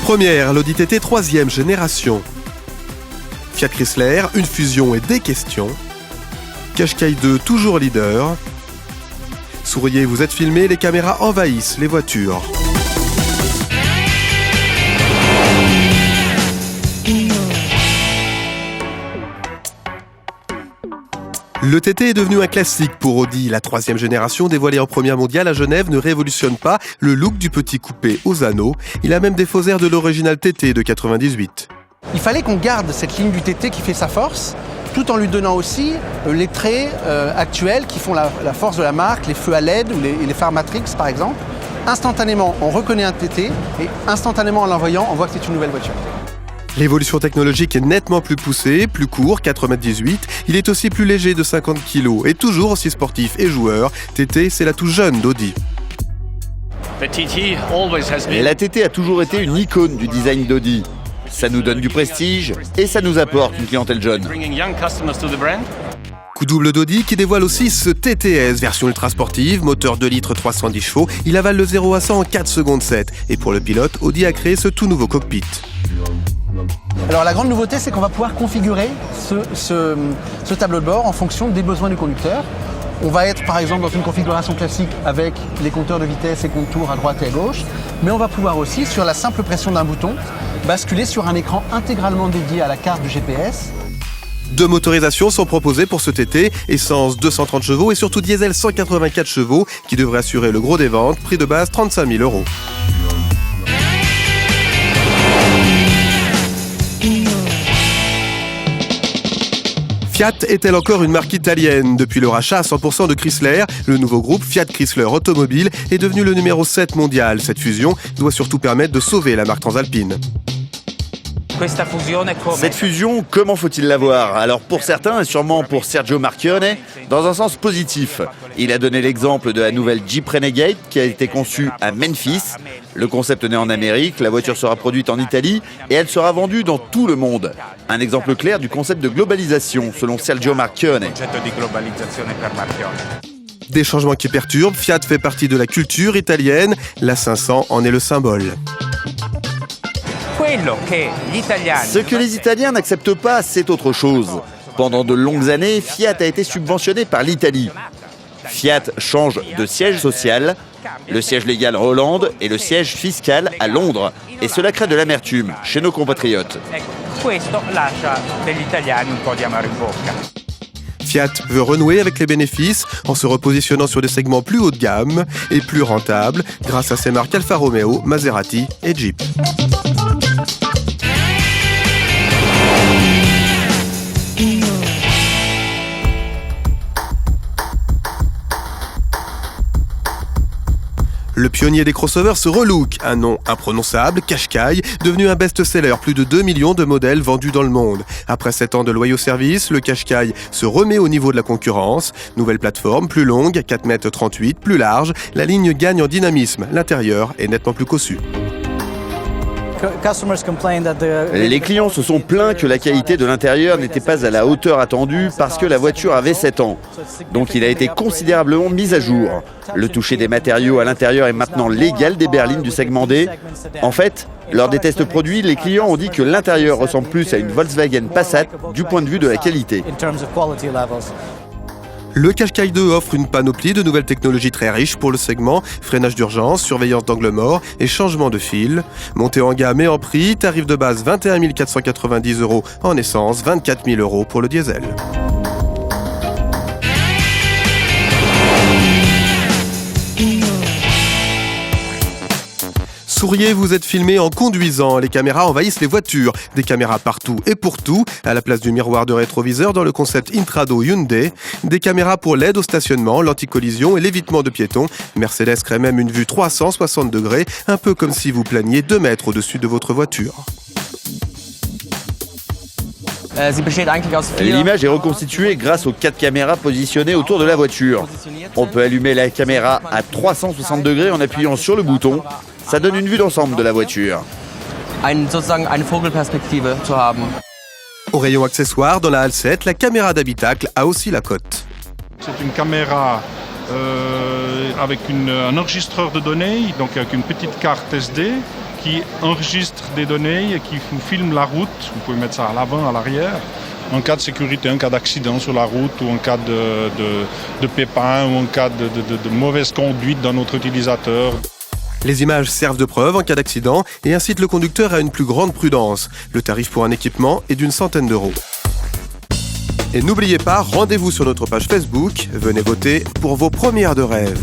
Première, l'Audi TT 3e génération. Fiat Chrysler, une fusion et des questions. Qashqai 2, toujours leader. Souriez, vous êtes filmé, les caméras envahissent les voitures. Le TT est devenu un classique pour Audi. La 3e génération, dévoilée en première mondiale à Genève, ne révolutionne pas le look du petit coupé aux anneaux. Il a même des faux airs de l'original TT de 98. Il fallait qu'on garde cette ligne du TT qui fait sa force, tout en lui donnant aussi les traits actuels qui font la force de la marque, les feux à LED ou les phares Matrix par exemple. Instantanément, on reconnaît un TT et instantanément en l'envoyant, on voit que c'est une nouvelle voiture. L'évolution technologique est nettement plus poussée, plus court, 4,18 m. Il est aussi plus léger de 50 kg et toujours aussi sportif et joueur. TT, c'est la touche jeune d'Audi. La TT a toujours été une icône du design d'Audi. Ça nous donne du prestige et ça nous apporte une clientèle jeune. Coup double d'Audi qui dévoile aussi ce TTS, version ultra sportive, moteur 2 litres 310 chevaux. Il avale le 0 à 100 en 4 secondes 7. Et pour le pilote, Audi a créé ce tout nouveau cockpit. Alors la grande nouveauté, c'est qu'on va pouvoir configurer ce tableau de bord en fonction des besoins du conducteur. On va être par exemple dans une configuration classique avec les compteurs de vitesse et contours à droite et à gauche, mais on va pouvoir aussi, sur la simple pression d'un bouton, basculer sur un écran intégralement dédié à la carte du GPS. 2 motorisations sont proposées pour ce TT, essence 230 chevaux et surtout diesel 184 chevaux qui devrait assurer le gros des ventes, prix de base 35 000 €. Fiat est-elle encore une marque italienne? Depuis le rachat à 100% de Chrysler, le nouveau groupe Fiat Chrysler Automobile est devenu le numéro 7 mondial. Cette fusion doit surtout permettre de sauver la marque transalpine. Cette fusion, comment faut-il la voir? Alors pour certains, et sûrement pour Sergio Marchionne, dans un sens positif. Il a donné l'exemple de la nouvelle Jeep Renegade qui a été conçue à Memphis. Le concept né en Amérique, la voiture sera produite en Italie et elle sera vendue dans tout le monde. Un exemple clair du concept de globalisation selon Sergio Marchionne. Des changements qui perturbent, Fiat fait partie de la culture italienne, la 500 en est le symbole. Ce que les Italiens n'acceptent pas, c'est autre chose. Pendant de longues années, Fiat a été subventionné par l'Italie. Fiat change de siège social, le siège légal en Hollande et le siège fiscal à Londres. Et cela crée de l'amertume chez nos compatriotes. Fiat veut renouer avec les bénéfices en se repositionnant sur des segments plus haut de gamme et plus rentables grâce à ses marques Alfa Romeo, Maserati et Jeep. Le pionnier des crossovers se relook, un nom imprononçable, Qashqai, devenu un best-seller, plus de 2 millions de modèles vendus dans le monde. Après 7 ans de loyaux services, le Qashqai se remet au niveau de la concurrence. Nouvelle plateforme, plus longue, 4,38 m, plus large, la ligne gagne en dynamisme, l'intérieur est nettement plus cossu. Les clients se sont plaints que la qualité de l'intérieur n'était pas à la hauteur attendue parce que la voiture avait 7 ans. Donc il a été considérablement mis à jour. Le toucher des matériaux à l'intérieur est maintenant l'égal des berlines du segment D. En fait, lors des tests produits, les clients ont dit que l'intérieur ressemble plus à une Volkswagen Passat du point de vue de la qualité. Le Qashqai 2 offre une panoplie de nouvelles technologies très riches pour le segment, freinage d'urgence, surveillance d'angle mort et changement de fil. Montée en gamme et en prix, tarif de base 21 490 € en essence, 24 000 € pour le diesel. Souriez, vous êtes filmé en conduisant. Les caméras envahissent les voitures. Des caméras partout et pour tout. À la place du miroir de rétroviseur dans le concept Intrado Hyundai. Des caméras pour l'aide au stationnement, l'anticollision et l'évitement de piétons. Mercedes crée même une vue 360 degrés, un peu comme si vous planiez 2 mètres au-dessus de votre voiture. L'image est reconstituée grâce aux 4 caméras positionnées autour de la voiture. On peut allumer la caméra à 360 degrés en appuyant sur le bouton. Ça donne une vue d'ensemble de la voiture. Au rayon accessoires, dans la halle 7, la caméra d'habitacle a aussi la cote. C'est une caméra avec un enregistreur de données, donc avec une petite carte SD, qui enregistre des données et qui vous filme la route. Vous pouvez mettre ça à l'avant, à l'arrière, en cas de sécurité, en cas d'accident sur la route ou en cas de pépin ou en cas de mauvaise conduite d'un autre utilisateur. Les images servent de preuve en cas d'accident et incitent le conducteur à une plus grande prudence. Le tarif pour un équipement est d'une centaine d'euros. Et n'oubliez pas, rendez-vous sur notre page Facebook. Venez voter pour vos premières de rêve.